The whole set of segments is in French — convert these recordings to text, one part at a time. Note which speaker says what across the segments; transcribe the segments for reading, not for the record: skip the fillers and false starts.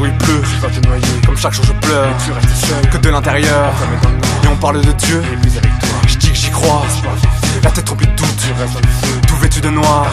Speaker 1: jour il pleut, je vais te noyer. Comme chaque jour je pleure, et tu restes seul, que de l'intérieur. Et on parle de Dieu, et puis avec toi, je dis que j'y crois. La tête remplie de doute, tout vêtu de noir.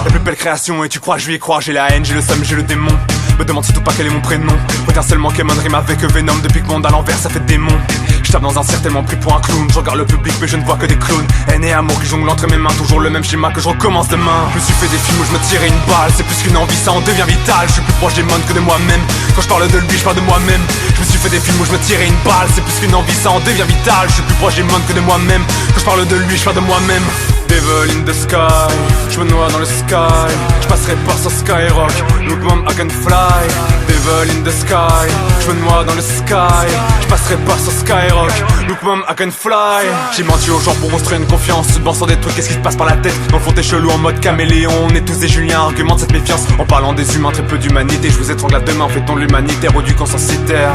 Speaker 1: La plus belle création et tu crois que je lui y crois. J'ai la haine, j'ai le somme, j'ai le démon. Me demande surtout pas quel est mon prénom. Retiens seulement Kemon rime avec Venom. Depuis que monde à l'envers ça fait démon. Je tape dans un cerf tellement pris pour un clown. Je regarde le public mais je ne vois que des clowns. Haine et amour qui jonglent entre mes mains. Toujours le même schéma que je recommence demain. Je me suis fait des films où je me tirais une balle. C'est plus qu'une envie, ça en devient vital. Je suis plus proche des mônes que de moi-même. Quand je parle de lui, je parle de moi-même. Je me suis fait des films où je me tirais une balle. C'est plus qu'une envie, ça en devient vital. Je suis plus proche des mônes que de moi-même. Quand je parle de lui, je parle de moi-même. Devil in the sky, je me noie dans le sky. Je passerai par sur Skyrock, look mom I can fly. Devil in the sky, je me noie dans le sky. Je passerai par sur Skyrock, look mom I can fly. J'ai menti aux gens pour construire une confiance. Se sur des trucs, qu'est-ce qui se passe par la tête? Dans le fond t'es chelou en mode caméléon. On est tous des Julien, argumente cette méfiance. En parlant des humains, très peu d'humanité. Je vous étrangle à demain, fait-on de l'humanitaire ou du consensitaire?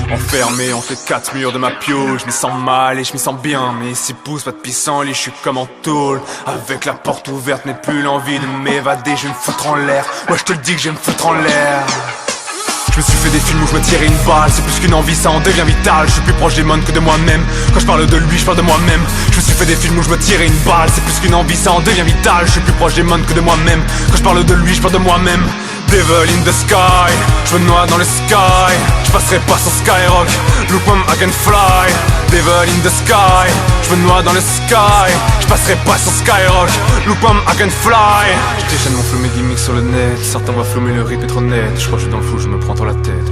Speaker 1: Enfermé entre les quatre murs de ma piole, je m'y sens mal et je m'y sens bien. Mais ici pousse pas de pissenlit, je suis comme en tôle. Avec la porte ouverte, n'ai plus l'envie de m'évader. Je vais me foutre en l'air, ouais je te le dis que je vais me foutre en l'air. Je me suis fait des films où je me tirais une balle. C'est plus qu'une envie, ça en devient vital. Je suis plus proche des mônes que de moi-même. Quand je parle de lui, je parle de moi-même. Je me suis fait des films où je me tirais une balle. C'est plus qu'une envie, ça en devient vital. Je suis plus proche des mônes que de moi-même. Quand je parle de lui, je parle de moi-même. Devil in the sky, je me noie dans le sky. Je passerai pas sur Skyrock, look mom I can fly. Devil in the sky, je me noie dans le sky. Je passerai pas sur Skyrock, look mom I can fly. Je déchaîne mon flow, mes gimmicks sur le net. Certains voient flommer le rythme est trop net. Je crois que je suis dans le flou, je me prends dans la tête.